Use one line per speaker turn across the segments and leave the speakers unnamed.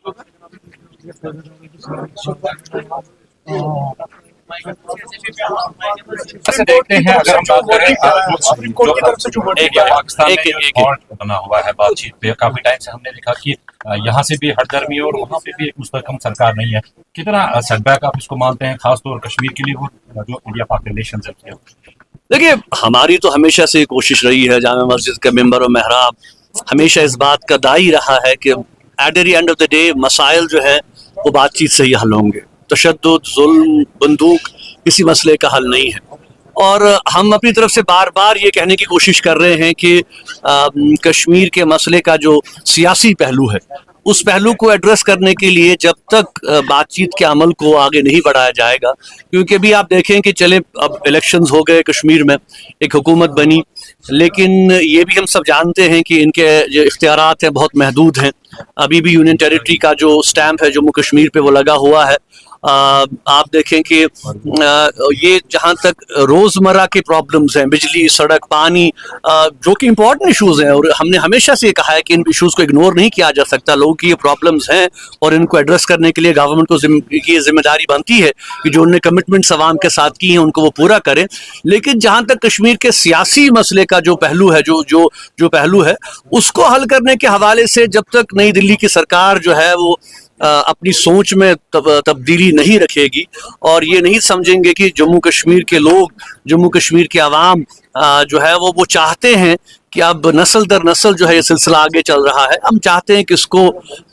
ऐसे देखते हैं, अगर हम बात करें पाकिस्तान में जो हॉल्ट बना हुआ है बातचीत पे, काफी टाइम से हमने देखा कि यहाँ से भी हरदर्मी और वहाँ पे भी एक मुस्तहकम सरकार नहीं है। कितना सेटबैक आप इसको मानते हैं, खासतौर कश्मीर के लिए और जो इंडिया पाक रिलेशन है?
देखिए, हमारी तो हमेशा से कोशिश रही है, जामा मस्जिद का मेंबर और महराब हमेशा इस बात का दाई रहा है कि at the end of the day मसाइल जो है वो बातचीत से ही हल होंगे। तशद्दुद, जुल्म, बंदूक किसी मसले का हल नहीं है। और हम अपनी तरफ से बार बार ये कहने की कोशिश कर रहे हैं कि कश्मीर के मसले का जो सियासी पहलू है उस पहलू को एड्रेस करने के लिए जब तक बातचीत के अमल को आगे नहीं बढ़ाया जाएगा, क्योंकि अभी आप देखें कि चले अब इलेक्शंस हो गए, कश्मीर में एक हुकूमत बनी, लेकिन ये भी हम सब जानते हैं कि इनके जो इख्तियारात हैं बहुत महदूद हैं। अभी भी यूनियन टेरिटरी का जो स्टैम्प है जम्मू कश्मीर पे वो लगा हुआ है। आप देखें कि ये जहाँ तक रोज़मर्रा के प्रॉब्लम्स हैं, बिजली, सड़क, पानी, जो कि इम्पोर्टेंट इश्यूज़ हैं, और हमने हमेशा से ये कहा है कि इन इश्यूज़ को इग्नोर नहीं किया जा सकता। लोगों की ये प्रॉब्लम्स हैं और इनको एड्रेस करने के लिए गवर्नमेंट को की जिम्मेदारी बनती है कि जो उन्होंने कमिटमेंट्स अवाम के साथ की हैं उनको वो पूरा करें। लेकिन जहाँ तक कश्मीर के सियासी मसले का जो पहलू है, जो पहलू है, उसको हल करने के हवाले से जब तक नई दिल्ली की सरकार जो है वो अपनी सोच में तब्दीली नहीं रखेगी और ये नहीं समझेंगे कि जम्मू कश्मीर के लोग, जम्मू कश्मीर के अवाम जो है वो चाहते हैं कि अब नस्ल दर नस्ल जो है ये सिलसिला आगे चल रहा है। हम चाहते हैं कि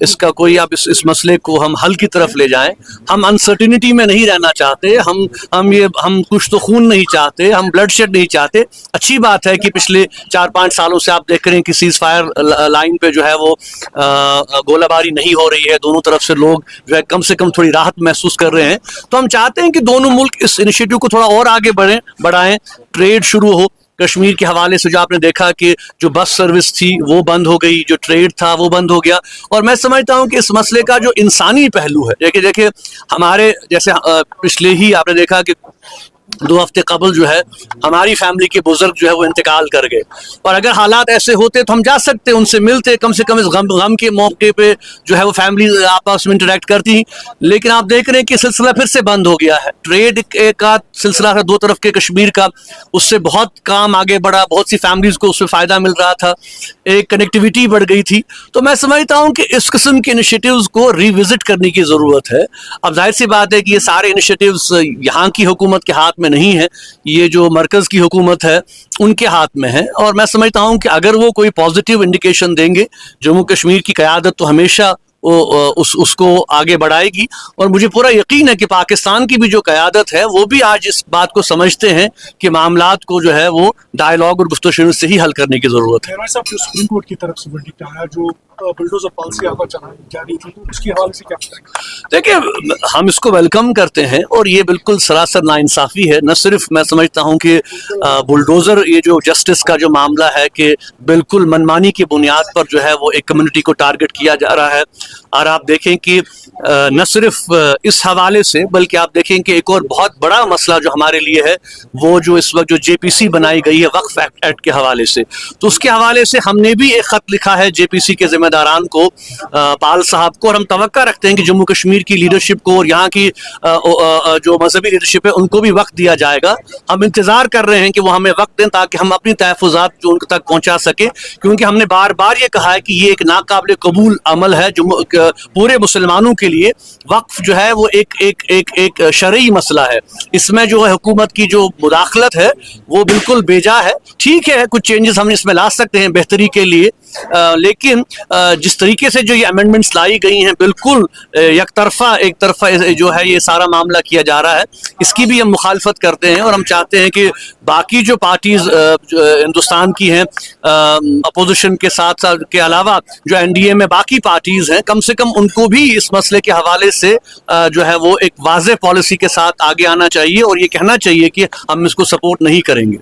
इसका कोई अब इस मसले को हम हल की तरफ ले जाएं। हम अनसर्टिनिटी में नहीं रहना चाहते, हम कुछ तो खून नहीं चाहते, हम ब्लड शेड नहीं चाहते। अच्छी बात है कि पिछले 4-5 सालों से आप देख रहे हैं कि सीज फायर लाइन पे जो है वो गोलाबारी नहीं हो रही है, दोनों तरफ से लोग जो है कम से कम थोड़ी राहत महसूस कर रहे हैं। तो हम चाहते हैं कि दोनों मुल्क इस इनिशिएटिव को थोड़ा और आगे बढ़ाएं, ट्रेड शुरू हो। कश्मीर के हवाले से जो आपने देखा कि जो बस सर्विस थी वो बंद हो गई, जो ट्रेड था वो बंद हो गया। और मैं समझता हूं कि इस मसले का जो इंसानी पहलू है, देखिए हमारे जैसे पिछले ही आपने देखा कि 2 हफ्ते कबल जो है हमारी फैमिली के बुजुर्ग जो है वो इंतकाल कर गए, और अगर हालात ऐसे होते तो हम जा सकते, उनसे मिलते, कम से कम इस गम के मौके पे जो है वो फैमिली आपस में इंटरेक्ट करती। लेकिन आप देख रहे हैं कि सिलसिला फिर से बंद हो गया है। ट्रेड का सिलसिला था 2 तरफ के कश्मीर का, उससे बहुत काम आगे बढ़ा, बहुत सी फैमिलीज को उससे फ़ायदा मिल रहा था, एक कनेक्टिविटी बढ़ गई थी। तो मैं समझता हूँ कि इस किस्म के इनिशिएटिव्स को रिविजिट करने की ज़रूरत है। अब जाहिर सी बात है कि ये सारे इनिशिएटिव्स यहाँ की हुकूमत के हाथ में नहीं है, ये जो मरकज़ की हुकूमत है उनके हाथ में है। और मैं समझता हूँ कि अगर वो कोई पॉजिटिव इंडिकेशन देंगे, जम्मू कश्मीर की क़यादत तो हमेशा उसको आगे बढ़ाएगी। और मुझे पूरा यकीन है कि पाकिस्तान की भी जो क़यादत है वो भी आज इस बात को समझते हैं कि मामलात को जो है वो डायलॉग और गुफ्तगू से ही हल करने की ज़रूरत है।
सुप्रीम कोर्ट की तरफ से वर्डिक्ट आया जो बुलडोजर पॉलिसी आपको जा रही थी, तो उसकी हवाले से क्या बताएंगे?
देखिए, हम इसको वेलकम करते हैं और ये बिल्कुल सरासर नाइंसाफ़ी है। न सिर्फ मैं समझता हूँ कि बुलडोज़र, ये जो जस्टिस का जो मामला है कि बिल्कुल मनमानी की बुनियाद पर जो है वो एक कम्युनिटी को टारगेट किया जा रहा है। और आप देखें कि न सिर्फ इस हवाले से, बल्कि आप देखें कि एक और बहुत बड़ा मसला जो हमारे लिए है वो जो इस वक्त जो JPC बनाई गई है वक्फ एक्ट के हवाले से, तो उसके हवाले से हमने भी एक ख़त लिखा है JPC के ज़िम्मेदारान को, पाल साहब को, और हम तवक्का रखते हैं कि जम्मू कश्मीर की लीडरशिप को और यहाँ की जो मजहबी लीडरशिप है उनको भी वक्त दिया जाएगा। हम इंतज़ार कर रहे हैं कि वो हमें वक्त दें ताकि हम अपनी तहफ़्फ़ुज़ात जो उन तक पहुँचा सकें, क्योंकि हमने बार बार ये कहा है कि ये एक नाकाबिल कबूल अमल है। पूरे मुसलमानों के लिए वक्फ जो है वो एक शरई मसला है। इसमें जो है हुकूमत की जो मुदाखलत है वो बिल्कुल बेजा है। ठीक है, कुछ चेंजेस हम इसमें ला सकते हैं बेहतरी के लिए, लेकिन जिस तरीके से जो ये अमेंडमेंट्स लाई गई हैं बिल्कुल एक तरफा जो है ये सारा मामला किया जा रहा है, इसकी भी हम मुखालफत करते हैं। और हम चाहते हैं कि बाकी जो पार्टीज़ हिंदुस्तान की हैं अपोजिशन के साथ के अलावा जो NDA में बाकी पार्टीज़ हैं, कम से कम उनको भी इस मसले के हवाले से जो है वो एक वाज़ेह पॉलिसी के साथ आगे आना चाहिए और ये कहना चाहिए कि हम इसको सपोर्ट नहीं करेंगे।